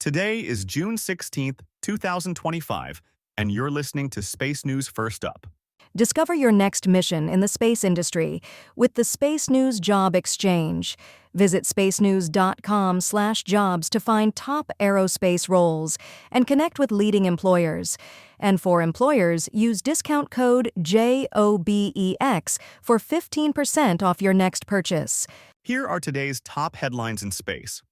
Today is June 16th, 2025, and you're listening to Space News First Up. Discover your next mission in the space industry with the Space News Job Exchange. Visit spacenews.com/jobs to find top aerospace roles and connect with leading employers. And for employers, use discount code JOBEX for 15% off your next purchase. Here are today's top headlines in space.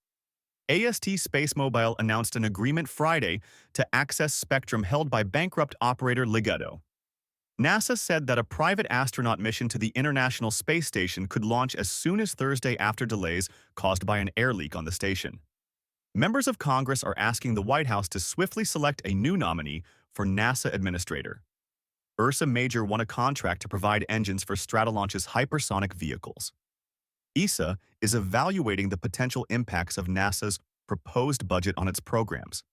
AST SpaceMobile announced an agreement Friday to access spectrum held by bankrupt operator Ligado. NASA said that a private astronaut mission to the International Space Station could launch as soon as Thursday after delays caused by an air leak on the station. Members of Congress are asking the White House to swiftly select a new nominee for NASA administrator. Ursa Major won a contract to provide engines for Stratolaunch's hypersonic vehicles. ESA is evaluating the potential impacts of NASA's proposed budget on its programs.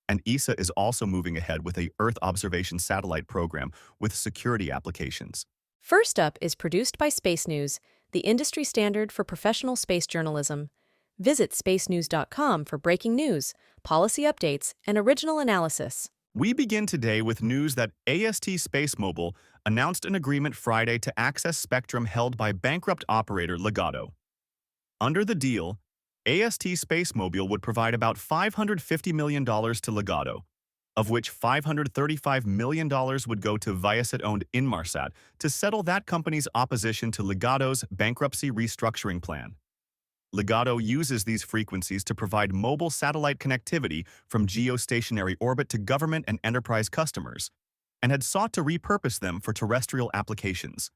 And ESA is also moving ahead with a Earth observation satellite program with security applications. First Up is produced by Space News, the industry standard for professional space journalism. Visit spacenews.com for breaking news, policy updates, and original analysis. We begin today with news that AST SpaceMobile announced an agreement Friday to access spectrum held by bankrupt operator Ligado. Under the deal, AST SpaceMobile would provide about $550 million to Ligado, of which $535 million would go to Viasat-owned Inmarsat to settle that company's opposition to Ligado's bankruptcy restructuring plan. Ligado uses these frequencies to provide mobile satellite connectivity from geostationary orbit to government and enterprise customers, and had sought to repurpose them for terrestrial applications.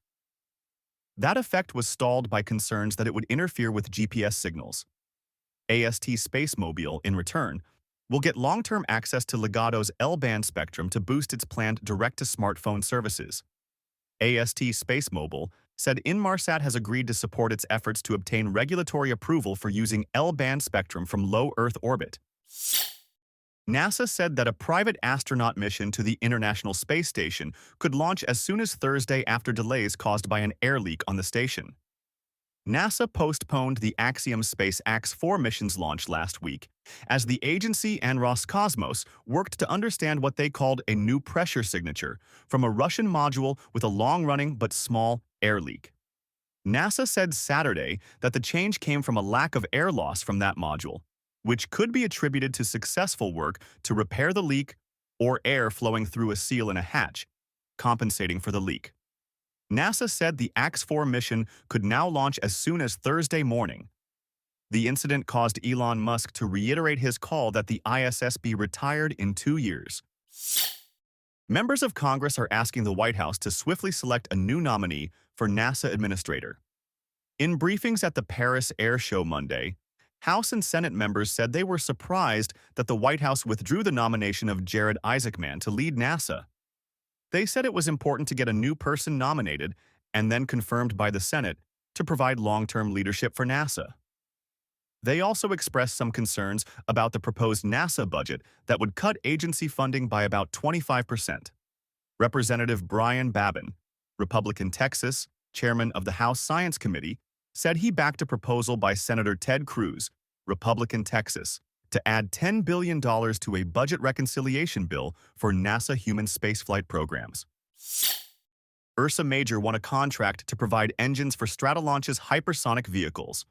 That effect was stalled by concerns that it would interfere with GPS signals. AST SpaceMobile, in return, will get long-term access to Ligado's L-band spectrum to boost its planned direct-to-smartphone services. AST SpaceMobile said Inmarsat has agreed to support its efforts to obtain regulatory approval for using L-band spectrum from low Earth orbit. NASA said that a private astronaut mission to the International Space Station could launch as soon as Thursday after delays caused by an air leak on the station. NASA postponed the Axiom SpaceX 4 mission's launch last week, as the agency and Roscosmos worked to understand what they called a new pressure signature from a Russian module with a long-running but small air leak. NASA said Saturday that the change came from a lack of air loss from that module, which could be attributed to successful work to repair the leak or air flowing through a seal in a hatch, compensating for the leak. NASA said the AX-4 mission could now launch as soon as Thursday morning. The incident caused Elon Musk to reiterate his call that the ISS be retired in 2 years. Members of Congress are asking the White House to swiftly select a new nominee for NASA administrator. In briefings at the Paris Air Show Monday, House and Senate members said they were surprised that the White House withdrew the nomination of Jared Isaacman to lead NASA. They said it was important to get a new person nominated and then confirmed by the Senate to provide long-term leadership for NASA. They also expressed some concerns about the proposed NASA budget that would cut agency funding by about 25%. Representative Brian Babin, Republican Texas, chairman of the House Science Committee, said he backed a proposal by Senator Ted Cruz, Republican Texas, to add $10 billion to a budget reconciliation bill for NASA human spaceflight programs. Ursa Major won a contract to provide engines for Stratolaunch's hypersonic vehicles.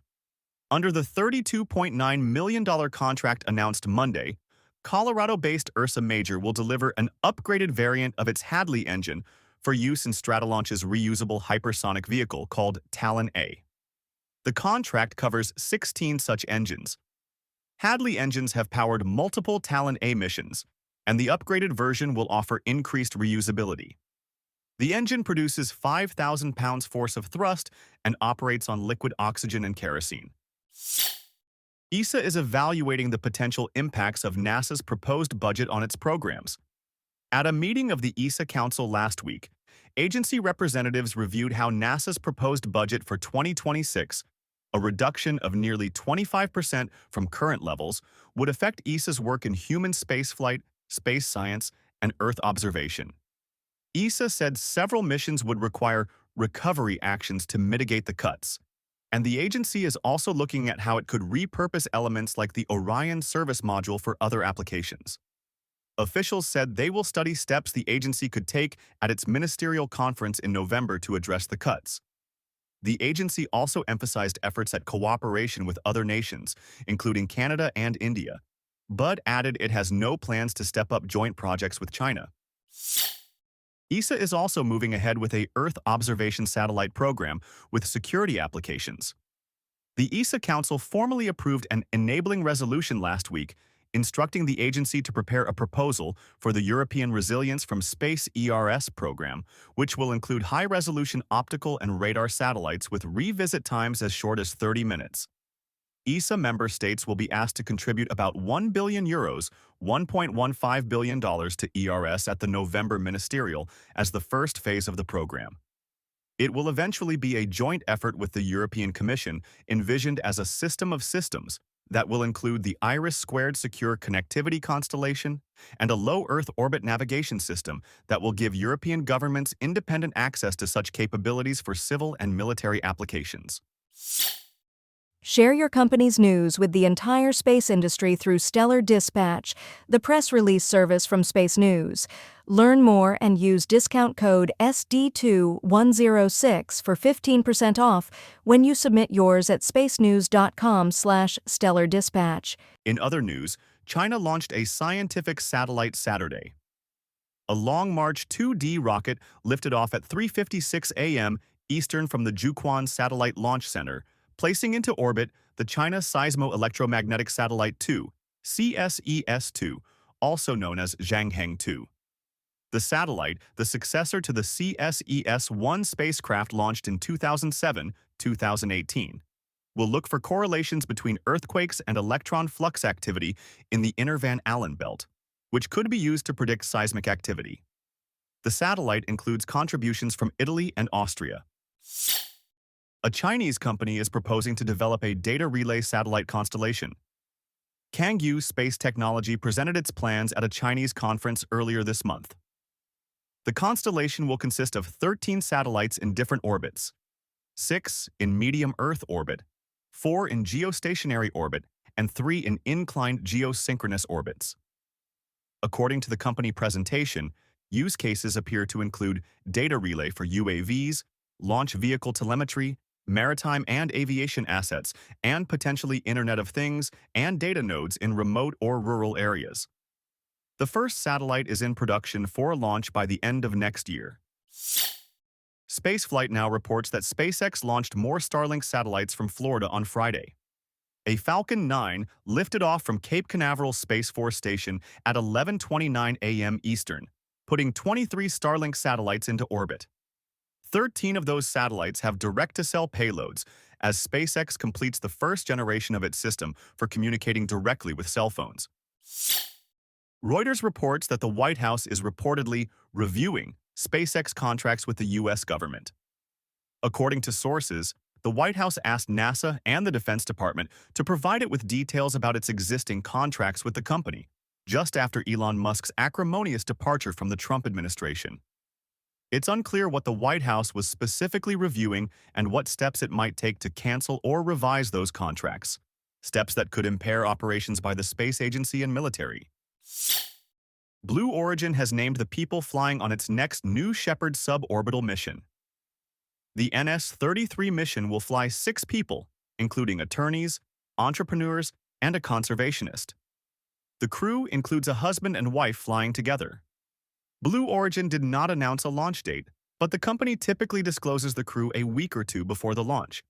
Under the $32.9 million contract announced Monday, Colorado-based Ursa Major will deliver an upgraded variant of its Hadley engine for use in Stratolaunch's reusable hypersonic vehicle called Talon A. The contract covers 16 such engines. Hadley engines have powered multiple Talon A missions, and the upgraded version will offer increased reusability. The engine produces 5,000 pounds force of thrust and operates on liquid oxygen and kerosene. ESA is evaluating the potential impacts of NASA's proposed budget on its programs. At a meeting of the ESA Council last week, agency representatives reviewed how NASA's proposed budget for 2026, a reduction of nearly 25% from current levels, would affect ESA's work in human spaceflight, space science, and Earth observation. ESA said several missions would require recovery actions to mitigate the cuts, And the agency is also looking at how it could repurpose elements like the Orion service module for other applications. Officials said they will study steps the agency could take at its ministerial conference in November to address the cuts. The agency also emphasized efforts at cooperation with other nations, including Canada and India, but added it has no plans to step up joint projects with China. ESA is also moving ahead with a Earth observation satellite program with security applications. The ESA Council formally approved an enabling resolution last week, instructing the agency to prepare a proposal for the European Resilience from Space ERS program, which will include high-resolution optical and radar satellites with revisit times as short as 30 minutes. ESA member states will be asked to contribute about €1 billion, $1.15 billion to ERS at the November ministerial as the first phase of the program. It will eventually be a joint effort with the European Commission, envisioned as a system of systems that will include the IRIS² secure connectivity constellation and a low Earth orbit navigation system that will give European governments independent access to such capabilities for civil and military applications. Share your company's news with the entire space industry through Stellar Dispatch, the press release service from Space News. Learn more and use discount code SD2106 for 15% off when you submit yours at spacenews.com/stellardispatch. In other news, China launched a scientific satellite Saturday. A Long March 2D rocket lifted off at 3:56 a.m. Eastern from the Jiuquan Satellite Launch Center, placing into orbit the China Seismo-Electromagnetic Satellite 2, CSES-2, also known as Zhangheng 2. The satellite, the successor to the CSES-1 spacecraft launched in 2007-2018, will look for correlations between earthquakes and electron flux activity in the inner Van Allen belt, which could be used to predict seismic activity. The satellite includes contributions from Italy and Austria. A Chinese company is proposing to develop a data relay satellite constellation. Kangyu Space Technology presented its plans at a Chinese conference earlier this month. The constellation will consist of 13 satellites in different orbits, 6 in medium Earth orbit, 4 in geostationary orbit, and 3 in inclined geosynchronous orbits. According to the company presentation, use cases appear to include data relay for UAVs, launch vehicle telemetry, maritime and aviation assets, and potentially Internet of Things and data nodes in remote or rural areas. The first satellite is in production for launch by the end of next year. Spaceflight Now reports that SpaceX launched more Starlink satellites from Florida on Friday. A Falcon 9 lifted off from Cape Canaveral Space Force Station at 11:29 a.m. Eastern, putting 23 Starlink satellites into orbit. 13 of those satellites have direct-to-cell payloads, as SpaceX completes the first generation of its system for communicating directly with cell phones. Reuters reports that the White House is reportedly reviewing SpaceX contracts with the U.S. government. According to sources, the White House asked NASA and the Defense Department to provide it with details about its existing contracts with the company, just after Elon Musk's acrimonious departure from the Trump administration. It's unclear what the White House was specifically reviewing and what steps it might take to cancel or revise those contracts, steps that could impair operations by the space agency and military. Blue Origin has named the people flying on its next New Shepard suborbital mission. The NS-33 mission will fly 6 people, including attorneys, entrepreneurs, and a conservationist. The crew includes a husband and wife flying together. Blue Origin did not announce a launch date, but the company typically discloses the crew a week or two before the launch.